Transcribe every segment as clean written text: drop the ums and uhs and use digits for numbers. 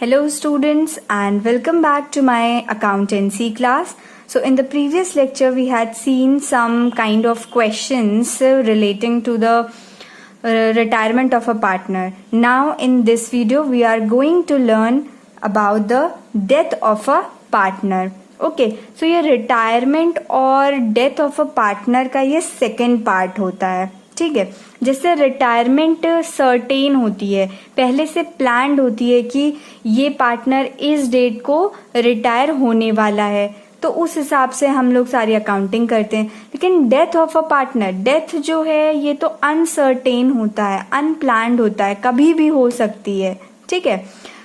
Hello students and welcome back to my accountancy class. So in the previous lecture we had seen some kind of questions relating to the retirement of a partner. Now in this video we are going to learn about the death of a partner. Okay so ये retirement और death of a partner का ये second part होता है. ठीक है, जैसे retirement certain होती है, पहले से प्लान्ड होती है कि ये पार्टनर इस डेट को रिटायर होने वाला है, तो उस हिसाब से हम लोग सारी अकाउंटिंग करते हैं. लेकिन death of a partner, death जो है ये तो अनसर्टेन होता है, अनप्लान्ड होता है, कभी भी हो सकती है. ठीक है,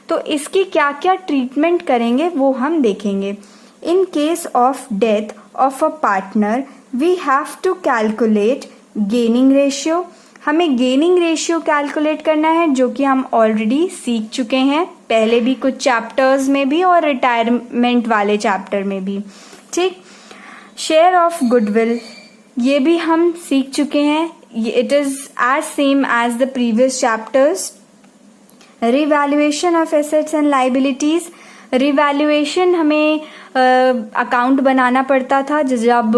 तो इसकी क्या क्या ट्रीटमेंट करेंगे वो हम देखेंगे. In case of death of a partner, we have to calculate gaining ratio. हमें gaining ratio कैलकुलेट करना है, जो कि हम ऑलरेडी सीख चुके हैं पहले भी कुछ चैप्टर्स में भी और रिटायरमेंट वाले चैप्टर में भी. ठीक, शेयर ऑफ गुडविल ये भी हम सीख चुके हैं. It is as same as the previous chapters. Revaluation of assets and liabilities, revaluation हमें अकाउंट बनाना पड़ता था जब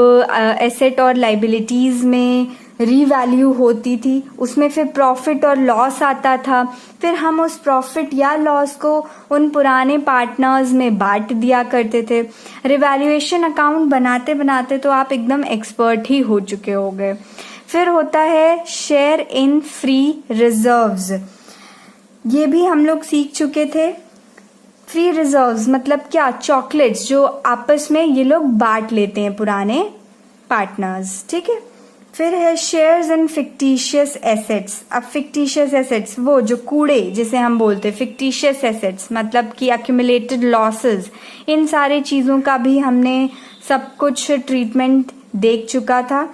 एसेट और लाइबिलिटीज में रीवैल्यू होती थी, उसमें फिर प्रॉफिट और लॉस आता था, फिर हम उस प्रॉफिट या लॉस को उन पुराने पार्टनर्स में बांट दिया करते थे. रिवैल्यूएशन अकाउंट बनाते बनाते तो आप एकदम एक्सपर्ट ही हो चुके होंगे. फिर होता है शेयर इन फ्री रिजर्व्स, ये भी हम लोग सीख चुके थे. फ्री रिजर्व्स मतलब क्या, चॉकलेट्स जो आपस में ये लोग बांट लेते हैं पुराने पार्टनर्स. ठीक है, फिर है शेयर्स इन फिक्टिशियस एसेट्स. अब फिक्टिशियस एसेट्स वो जो कूड़े जिसे हम बोलते हैं, फिक्टिशियस एसेट्स मतलब कि एक्यूमुलेटेड लॉसेस, इन सारी चीज़ों का भी हमने सब कुछ ट्रीटमेंट देख चुका था.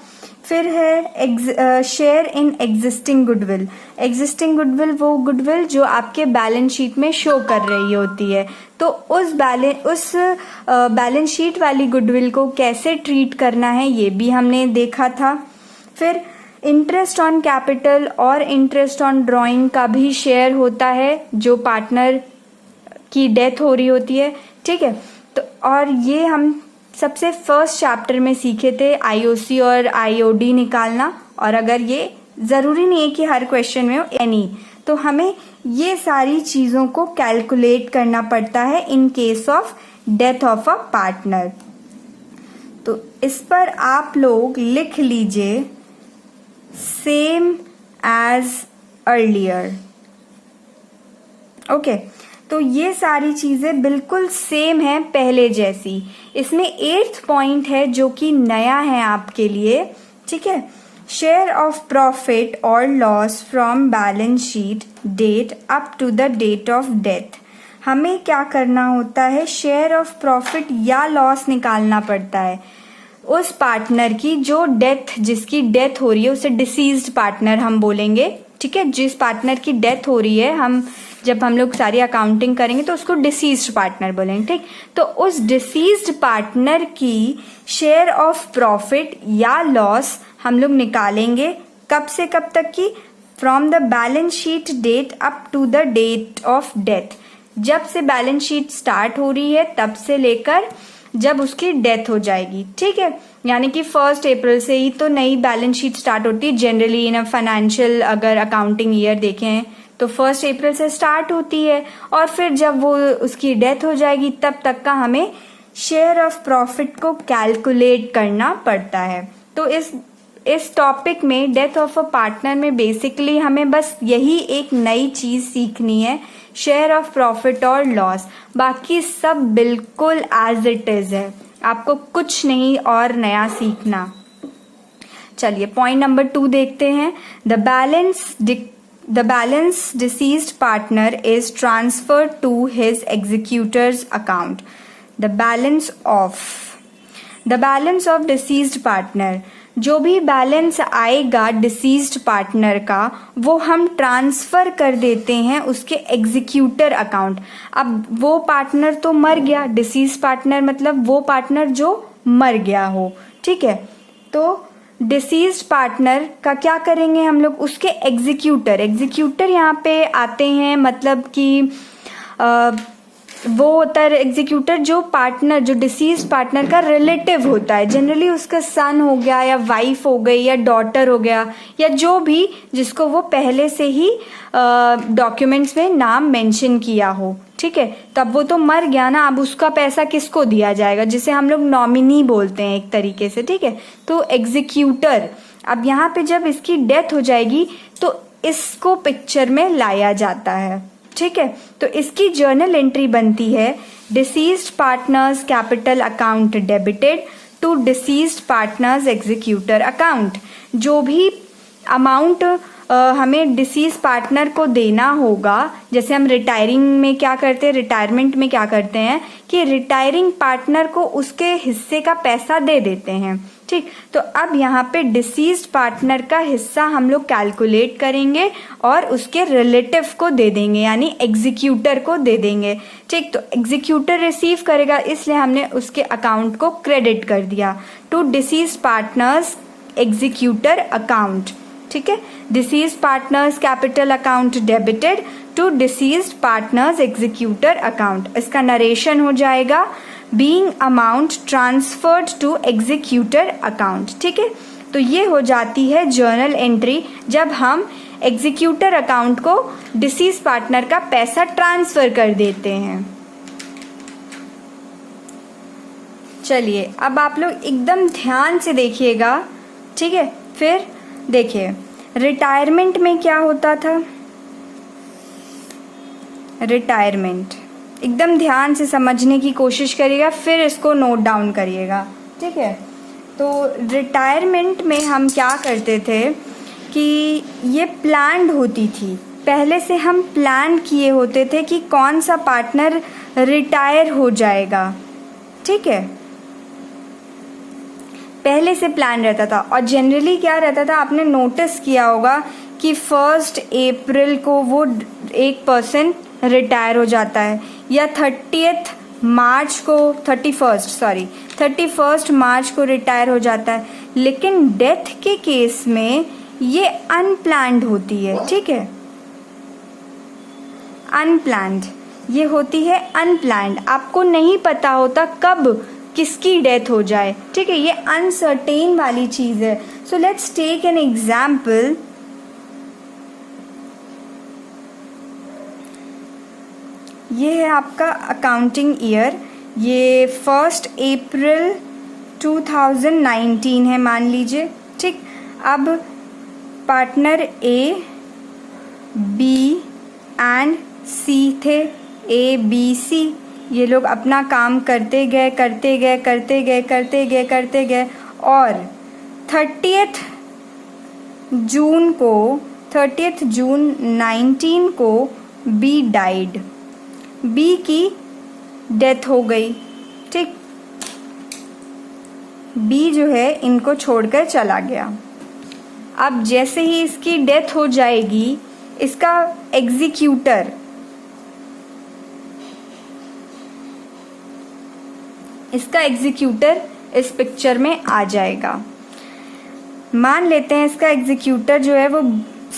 फिर है share in existing goodwill. Existing goodwill वो गुडविल जो आपके बैलेंस शीट में शो कर रही होती है, तो उस बैलेंस शीट वाली गुडविल को कैसे ट्रीट करना है ये भी हमने देखा था. फिर इंटरेस्ट ऑन कैपिटल और इंटरेस्ट ऑन ड्रॉइंग का भी शेयर होता है जो पार्टनर की डेथ हो रही होती है. ठीक है, तो और ये हम सबसे फर्स्ट चैप्टर में सीखे थे आईओसी और आईओडी निकालना. और अगर ये जरूरी नहीं है कि हर क्वेश्चन में हो एनी, तो हमें ये सारी चीजों को कैलकुलेट करना पड़ता है in case of death of a partner. तो इस पर आप लोग लिख लीजिए सेम एज अर्लियर. ओके, तो ये सारी चीजें बिल्कुल सेम है पहले जैसी. इसमें 8th पॉइंट है जो कि नया है आपके लिए. ठीक है, शेयर ऑफ प्रॉफिट और loss from balance sheet date up to the date of death. हमें क्या करना होता है, शेयर ऑफ प्रॉफिट या लॉस निकालना पड़ता है उस पार्टनर की जो डेथ, जिसकी डेथ हो रही है उसे डिसीज्ड पार्टनर हम बोलेंगे. ठीक है, जिस पार्टनर की डेथ हो रही है, जब हम लोग सारी अकाउंटिंग करेंगे तो उसको डिसीज्ड पार्टनर बोलेंगे. ठीक, तो उस डिसीज्ड पार्टनर की शेयर ऑफ प्रॉफिट या लॉस हम लोग निकालेंगे. कब से कब तक की, from the balance sheet date up to the date of death. जब से बैलेंस शीट स्टार्ट हो रही है तब से लेकर जब उसकी डेथ हो जाएगी. ठीक है, यानी कि 1 अप्रैल से ही तो नई बैलेंस शीट स्टार्ट होती है जनरली इन अ फाइनेंशियल, अगर अकाउंटिंग ईयर देखें तो 1 अप्रैल से स्टार्ट होती है, और फिर जब वो उसकी डेथ हो जाएगी तब तक का हमें शेयर ऑफ प्रॉफिट को कैलकुलेट करना पड़ता है. तो इस टॉपिक में डेथ ऑफ अ पार्टनर में बेसिकली हमें बस यही एक नई चीज सीखनी है, शेयर ऑफ प्रॉफिट और लॉस. बाकी सब बिल्कुल एज इट इज है, आपको कुछ नहीं और नया सीखना. चलिए पॉइंट नंबर 2 देखते हैं. The balance deceased partner is transferred to his executor's account. The balance of deceased partner, जो भी बैलेंस आएगा डिसीज्ड पार्टनर का वो हम ट्रांसफर कर देते हैं उसके एग्जीक्यूटर अकाउंट. अब वो पार्टनर तो मर गया, डिसीज्ड पार्टनर मतलब वो पार्टनर जो मर गया हो. ठीक है, तो डिसीज्ड पार्टनर का क्या करेंगे हम लोग, उसके एग्जीक्यूटर यहाँ पे आते हैं, मतलब कि वो होता है एग्जीक्यूटर जो पार्टनर, जो डिसीज पार्टनर का रिलेटिव होता है। जनरली उसका सन हो गया या वाइफ हो गई या डॉटर हो गया या जो भी जिसको वो पहले से ही डॉक्यूमेंट्स में नाम मेंशन किया हो, ठीक है। तब वो तो मर गया ना, अब उसका पैसा किसको दिया जाएगा, जिसे हम लोग नॉमिनी बोलते हैं एक तरीके से, ठीक है। तो एग्जीक्यूटर, अब यहाँ पे जब इसकी डेथ हो जाएगी तो इसको पिक्चर में लाया जाता है, ठीक है। तो इसकी जर्नल एंट्री बनती है deceased partners capital account debited to deceased partner's executor account. जो भी अमाउंट हमें डिसीज पार्टनर को देना होगा, जैसे हम रिटायरिंग में क्या करते हैं, रिटायरमेंट में क्या करते हैं कि रिटायरिंग पार्टनर को उसके हिस्से का पैसा दे देते हैं, ठीक। तो अब यहाँ पे डिसीज्ड पार्टनर का हिस्सा हम लोग कैलकुलेट करेंगे और उसके रिलेटिव को दे देंगे, यानी एग्जीक्यूटर को दे देंगे, ठीक। तो एग्जीक्यूटर रिसीव करेगा, इसलिए हमने उसके अकाउंट को क्रेडिट कर दिया to deceased partner's executor account, ठीक है। Deceased partners capital account debited to deceased partner's executor account. इसका नरेशन हो जाएगा being amount transferred to executor account, ठीक है। तो ये हो जाती है जर्नल एंट्री जब हम एग्जीक्यूटर अकाउंट को डिसीज पार्टनर का पैसा ट्रांसफर कर देते हैं। चलिए अब आप लोग एकदम ध्यान से देखिएगा, ठीक है। फिर देखिए रिटायरमेंट में क्या होता था, रिटायरमेंट एकदम ध्यान से समझने की कोशिश करिएगा, फिर इसको नोट डाउन करिएगा, ठीक है। तो रिटायरमेंट में हम क्या करते थे कि ये प्लान्ड होती थी, पहले से हम प्लान किए होते थे कि कौन सा पार्टनर रिटायर हो जाएगा, ठीक है। पहले से प्लान रहता था और जनरली क्या रहता था, आपने नोटिस किया होगा कि 1 अप्रैल को वो एक पर्सन रिटायर हो जाता है या 31 मार्च को 31 मार्च को रिटायर हो जाता है। लेकिन डेथ के केस में ये अनप्लान्ड होती है, ठीक है। अनप्लान्ड ये होती है, अनप्लान्ड, आपको नहीं पता होता कब किसकी डेथ हो जाए, ठीक है। ये अनसर्टेन वाली चीज है। So let's take an example. ये है आपका अकाउंटिंग ईयर, ये 1 अप्रैल 2019 है मान लीजिए, ठीक। अब पार्टनर ए, बी एंड सी थे, ए बी सी, ये लोग अपना काम करते गए और 30 जून 19 को बी डाइड, बी की डेथ हो गई, ठीक। बी जो है इनको छोड़कर चला गया। अब जैसे ही इसकी डेथ हो जाएगी, इसका एग्जीक्यूटर इस पिक्चर में आ जाएगा। मान लेते हैं इसका एग्जीक्यूटर जो है वो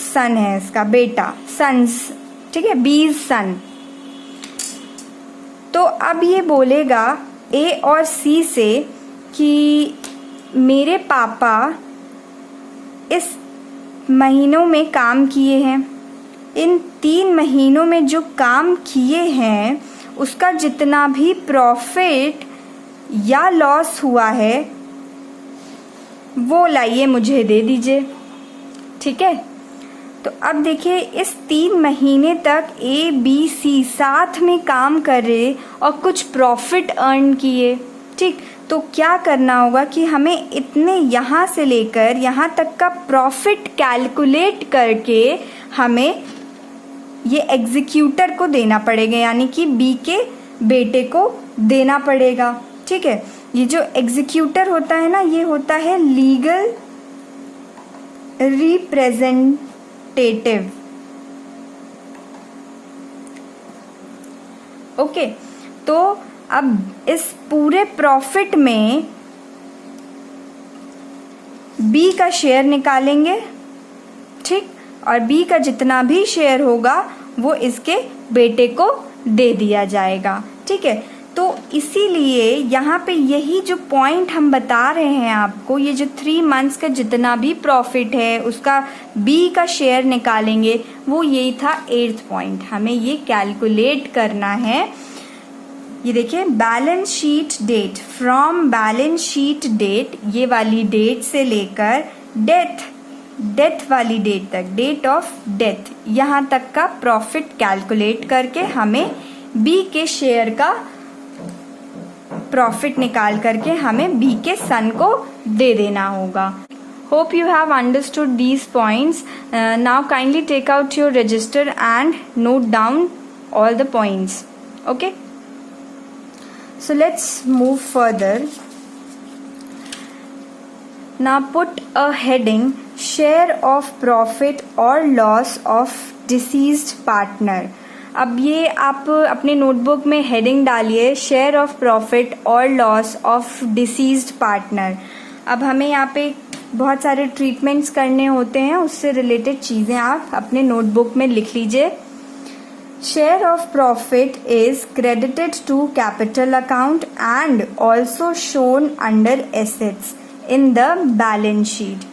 सन है, इसका बेटा, सन्स, ठीक है, बीज सन। तो अब ये बोलेगा ए और सी से कि मेरे पापा इस महीनों में काम किए हैं, इन 3 महीनों में जो काम किए हैं उसका जितना भी प्रॉफिट या लॉस हुआ है वो लाइए मुझे दे दीजिए, ठीक है। तो अब देखिए इस 3 महीने तक ए बी सी साथ में काम करे और कुछ प्रॉफिट अर्न किए, ठीक। तो क्या करना होगा कि हमें इतने यहाँ से लेकर यहाँ तक का प्रॉफिट कैलकुलेट करके हमें ये एग्जीक्यूटर को देना पड़ेगा, यानी कि बी के बेटे को देना पड़ेगा, ठीक है। ये जो एग्जीक्यूटर होता है ना, ये होता है लीगल रिप्रेजेंटेटिव, ओके। तो अब इस पूरे प्रॉफिट में बी का शेयर निकालेंगे, ठीक, और बी का जितना भी शेयर होगा वो इसके बेटे को दे दिया जाएगा, ठीक है। तो इसीलिए यहाँ पे यही जो पॉइंट हम बता रहे हैं आपको, ये जो 3 मंथ्स का जितना भी प्रॉफिट है उसका बी का शेयर निकालेंगे, वो यही था 8th पॉइंट। हमें ये कैलकुलेट करना है। ये देखिए, balance sheet date, from balance sheet date, ये वाली डेट से लेकर डेथ वाली डेट तक, डेट ऑफ डेथ, यहाँ तक का प्रॉफिट कैलकुलेट करके हमें बी के शेयर का प्रॉफिट निकाल करके हमें बी के सन को दे देना होगा। Hope you have understood these points. Now kindly take out your register and note down all the points. Okay, so let's move further. Now put a heading, share of profit or loss of deceased partner. अब ये आप अपने notebook में heading डालिए, share of profit और loss of deceased partner. अब हमें यहाँ पे बहुत सारे ट्रीटमेंट्स करने होते हैं, उससे रिलेटेड चीज़ें आप अपने नोटबुक में लिख लीजिए। Share of profit is credited to capital account and also shown under assets in the balance sheet.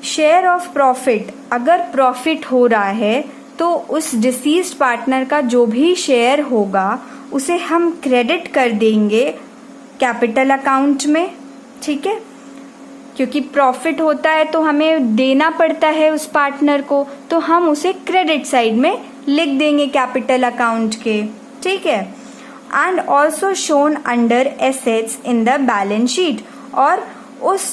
Share of profit, अगर प्रॉफिट हो रहा है तो उस डिसीज्ड पार्टनर का जो भी शेयर होगा उसे हम क्रेडिट कर देंगे कैपिटल अकाउंट में, ठीक है। क्योंकि प्रॉफिट होता है तो हमें देना पड़ता है उस पार्टनर को, तो हम उसे क्रेडिट साइड में लिख देंगे कैपिटल अकाउंट के, ठीक है। And also shown under assets in the balance sheet, और उस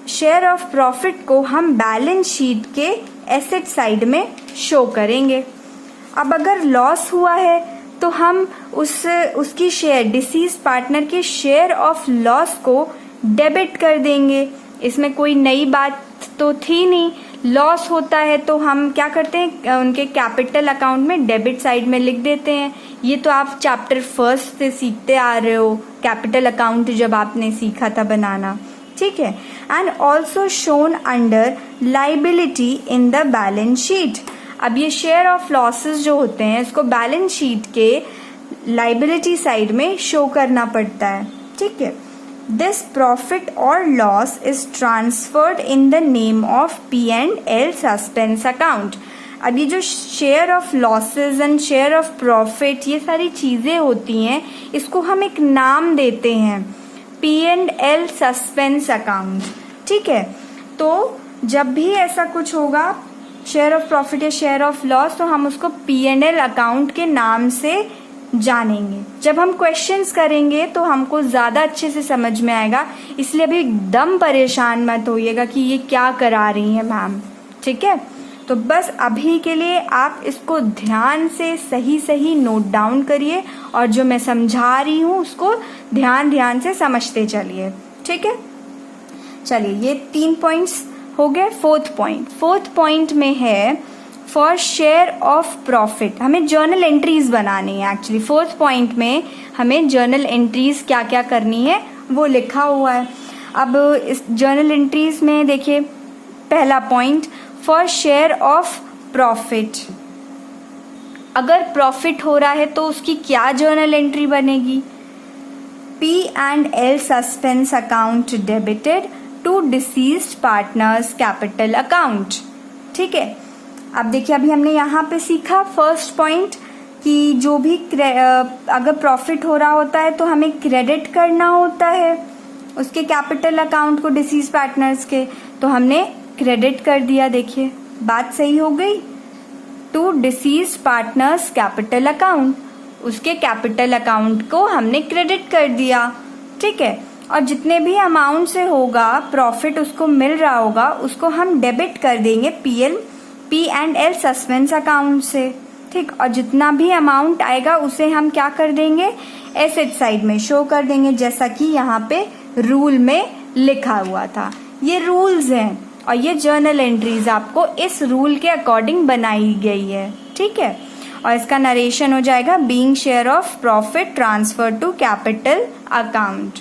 शेयर ऑफ प्रॉफिट को हम बैलेंस शीट के एसेट साइड में शो करेंगे। अब अगर लॉस हुआ है तो हम उसकी शेयर, डिसीज पार्टनर के शेयर ऑफ लॉस को डेबिट कर देंगे। इसमें कोई नई बात तो थी नहीं। लॉस होता है तो हम क्या करते हैं, उनके कैपिटल अकाउंट में डेबिट साइड में लिख देते हैं। ये तो आप चैप्टर 1 से सीखते आ रहे हो, कैपिटल अकाउंट जब आपने सीखा था बनाना, ठीक है। And also shown under liability in the balance sheet. अब ये शेयर ऑफ लॉसेस जो होते हैं इसको बैलेंस शीट के लाइबिलिटी साइड में शो करना पड़ता है, ठीक है। This profit or loss is transferred in the name of P&L suspense account. अब ये जो share of losses and share of profit, ये सारी चीज़ें होती हैं, इसको हम एक नाम देते हैं, P&L सस्पेंस अकाउंट, ठीक है। तो जब भी ऐसा कुछ होगा, शेयर ऑफ प्रॉफिट या शेयर ऑफ लॉस, तो हम उसको P&L अकाउंट के नाम से जानेंगे। जब हम क्वेश्चंस करेंगे तो हमको ज़्यादा अच्छे से समझ में आएगा, इसलिए अभी एकदम परेशान मत होइएगा कि ये क्या करा रही है मैम, ठीक है। तो बस अभी के लिए आप इसको ध्यान से सही नोट डाउन करिए, और जो मैं समझा रही हूँ उसको ध्यान से समझते चलिए, ठीक है। चलिए, ये 3 पॉइंट्स हो गए। 4th पॉइंट में है फॉर शेयर ऑफ प्रॉफिट। हमें जर्नल एंट्रीज बनानी है एक्चुअली। 4th पॉइंट में हमें जर्नल एंट्रीज क्या क्या करनी है वो लिखा हुआ है। अब इस जर्नल एंट्रीज में देखिए, पहला point, for share of profit. अगर प्रॉफिट हो रहा है तो उसकी क्या जर्नल एंट्री बनेगी, P&L suspense account debited to deceased partners capital account, ठीक है। अब देखिए, अभी हमने यहाँ पे सीखा 1st पॉइंट कि जो भी अगर प्रॉफिट हो रहा होता है तो हमें क्रेडिट करना होता है उसके कैपिटल अकाउंट को डिसीज पार्टनर्स के, तो हमने क्रेडिट कर दिया। देखिए, बात सही हो गई। To deceased partners capital account, उसके कैपिटल अकाउंट को हमने क्रेडिट कर दिया, ठीक है। और जितने भी अमाउंट से होगा प्रॉफिट उसको मिल रहा होगा, उसको हम डेबिट कर देंगे P&L सस्पेंस अकाउंट से, ठीक। और जितना भी अमाउंट आएगा उसे हम क्या कर देंगे, एसेट साइड में शो कर देंगे, जैसा कि यहाँ पे रूल में लिखा हुआ था। ये रूल्स हैं और ये जर्नल एंट्रीज आपको इस रूल के अकॉर्डिंग बनाई गई है, ठीक है। और इसका नरेशन हो जाएगा being share of profit transfer to capital account.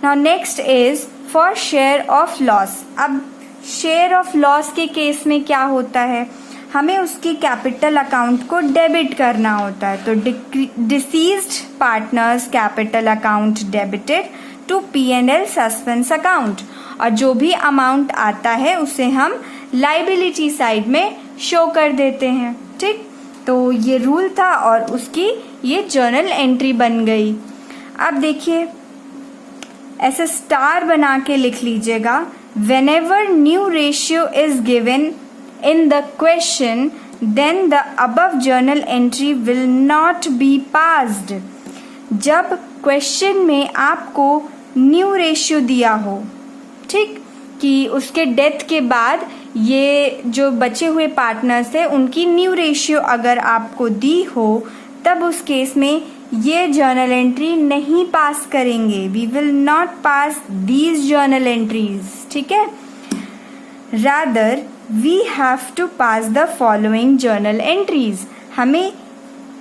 Now next is for share of loss. अब शेयर ऑफ लॉस के केस में क्या होता है, हमें उसकी कैपिटल अकाउंट को डेबिट करना होता है। तो deceased partners capital account debited to P&L suspense account, और जो भी अमाउंट आता है उसे हम लाइबिलिटी साइड में शो कर देते हैं। ठीक, तो ये रूल था और उसकी ये जर्नल एंट्री बन गई। अब देखिए, ऐसे स्टार बना के लिख लीजिएगा, whenever new ratio is given in the question then the above journal entry will not be passed। जब क्वेश्चन में आपको न्यू रेशियो दिया हो, ठीक, कि उसके डेथ के बाद ये जो बचे हुए पार्टनर्स है उनकी न्यू रेशियो अगर आपको दी हो, तब उस केस में ये जर्नल एंट्री नहीं पास करेंगे। We will not pass these journal entries. ठीक है, rather we have to pass the following journal entries. हमें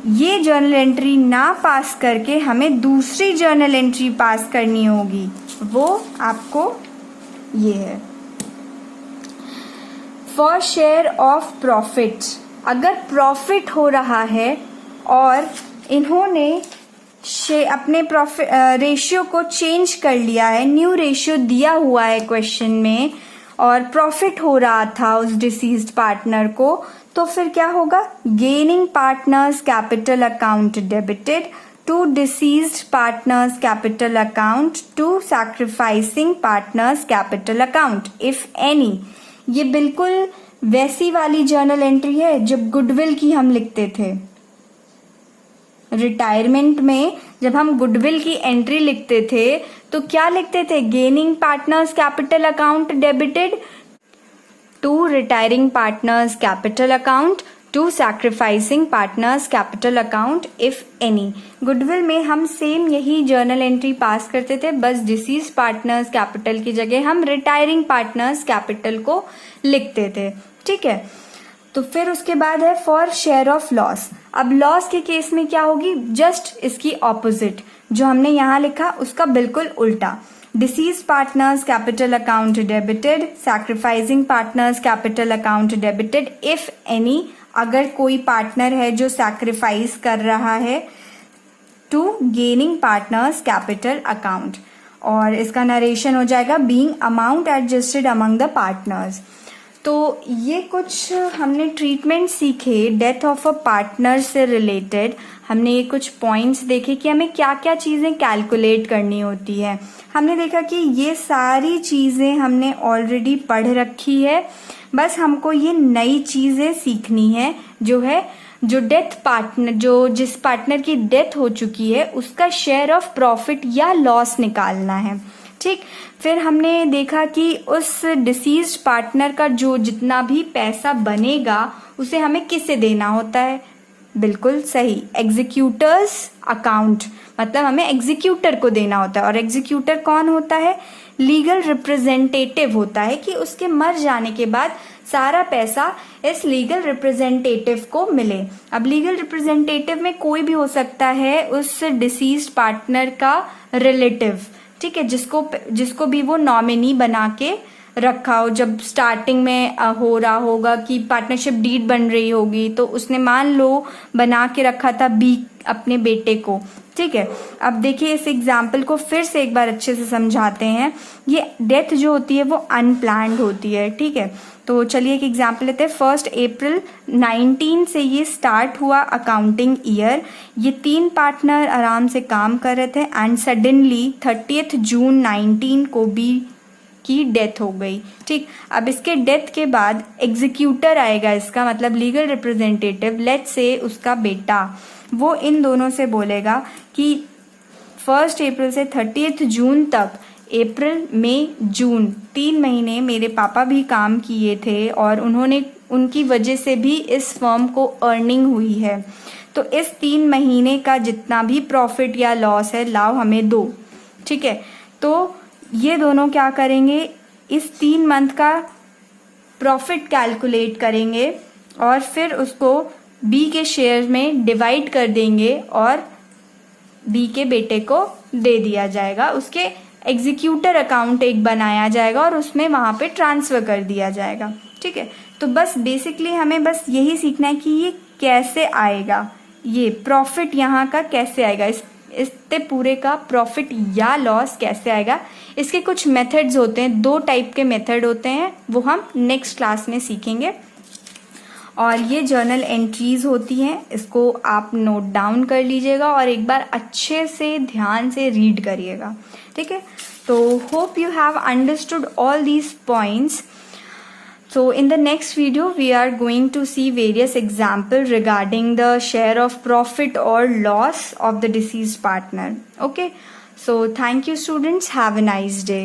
ये जर्नल एंट्री ना पास करके हमें दूसरी जर्नल एंट्री पास करनी होगी, वो आपको ये है। फॉर शेयर ऑफ प्रॉफिट, अगर प्रॉफिट हो रहा है और इन्होंने अपने प्रॉफिट रेशियो को चेंज कर लिया है, न्यू रेशियो दिया हुआ है क्वेश्चन में और प्रॉफिट हो रहा था उस डिसीज्ड पार्टनर को, तो फिर क्या होगा, gaining partners capital account debited to deceased partners capital account to sacrificing partners capital account if any. ये बिल्कुल वैसी वाली जर्नल एंट्री है जब गुडविल की हम लिखते थे। रिटायरमेंट में जब हम गुडविल की एंट्री लिखते थे तो क्या लिखते थे, gaining partners capital account debited to retiring partners capital account to sacrificing partners capital account if any. Goodwill में हम सेम यही जर्नल एंट्री पास करते थे, बस डिसीज पार्टनर्स कैपिटल की जगह हम रिटायरिंग पार्टनर्स कैपिटल को लिखते थे। ठीक है, तो फिर उसके बाद है फॉर शेयर ऑफ लॉस। अब लॉस के केस में क्या होगी, जस्ट इसकी ऑपोजिट, जो हमने यहाँ लिखा उसका बिल्कुल उल्टा। Deceased partners capital account debited, sacrificing partners capital account debited if any, अगर कोई पार्टनर है जो सैक्रिफाइस कर रहा है, to gaining partners capital account, और इसका नरेशन हो जाएगा being amount adjusted among the partners. तो ये कुछ हमने ट्रीटमेंट सीखे डेथ ऑफ अ पार्टनर से रिलेटेड। हमने ये कुछ पॉइंट्स देखे कि हमें क्या क्या चीज़ें कैलकुलेट करनी होती है। हमने देखा कि ये सारी चीज़ें हमने ऑलरेडी पढ़ रखी है, बस हमको ये नई चीज़ें सीखनी है, जो डेथ पार्टनर, जो जिस पार्टनर की डेथ हो चुकी है उसका शेयर ऑफ प्रॉफिट या लॉस निकालना है। ठीक, फिर हमने देखा कि उस डिसीज्ड पार्टनर का जो जितना भी पैसा बनेगा उसे हमें किसे देना होता है, बिल्कुल सही, एग्जीक्यूटर्स अकाउंट, मतलब हमें एग्जीक्यूटर को देना होता है। और एग्जीक्यूटर कौन होता है, लीगल रिप्रेजेंटेटिव होता है, कि उसके मर जाने के बाद सारा पैसा इस लीगल रिप्रेजेंटेटिव को मिले। अब लीगल रिप्रेजेंटेटिव में कोई भी हो सकता है, उस डिसीज्ड पार्टनर का रिलेटिव, ठीक है, जिसको भी वो नॉमिनी बना के रखा हो। जब स्टार्टिंग में हो रहा होगा कि पार्टनरशिप डीड बन रही होगी, तो उसने मान लो बना के रखा था बी अपने बेटे को। ठीक है, अब देखिए इस एग्जाम्पल को फिर से एक बार अच्छे से समझाते हैं। ये डेथ जो होती है वो अनप्लान्ड होती है। ठीक है, तो चलिए एक एग्जाम्पल लेते हैं। 1 अप्रैल 19 से ये स्टार्ट हुआ अकाउंटिंग ईयर। ये 3 पार्टनर आराम से काम कर रहे थे एंड सडनली 30 जून 19 को बी की डेथ हो गई। ठीक, अब इसके डेथ के बाद एग्जीक्यूटर आएगा, इसका मतलब लीगल रिप्रेजेंटेटिव, लेट्स से उसका बेटा, वो इन दोनों से बोलेगा कि 1 अप्रैल से 30 जून तक, अप्रैल मई जून 3 महीने मेरे पापा भी काम किए थे और उनकी वजह से भी इस फर्म को अर्निंग हुई है, तो इस 3 महीने का जितना भी प्रॉफिट या लॉस है लाओ हमें दो। ठीक है, तो ये दोनों क्या करेंगे, इस 3 मंथ का प्रॉफिट कैलकुलेट करेंगे और फिर उसको बी के शेयर में डिवाइड कर देंगे और बी के बेटे को दे दिया जाएगा। उसके एग्जीक्यूटर अकाउंट एक बनाया जाएगा और उसमें वहाँ पे ट्रांसफ़र कर दिया जाएगा। ठीक है, तो बस बेसिकली हमें बस यही सीखना है कि ये कैसे आएगा, ये प्रॉफिट यहाँ का कैसे आएगा, इससे पूरे का प्रॉफिट या लॉस कैसे आएगा। इसके कुछ मेथड्स होते हैं, 2 टाइप के मेथड होते हैं, वो हम नेक्स्ट क्लास में सीखेंगे। और ये जर्नल एंट्रीज होती हैं, इसको आप नोट डाउन कर लीजिएगा और एक बार अच्छे से ध्यान से रीड करिएगा, ठीक है। तो hope you have understood all these points. So in the next video we are going to see various examples regarding the share of profit or loss of the deceased partner. Okay, so thank you students, have a nice day.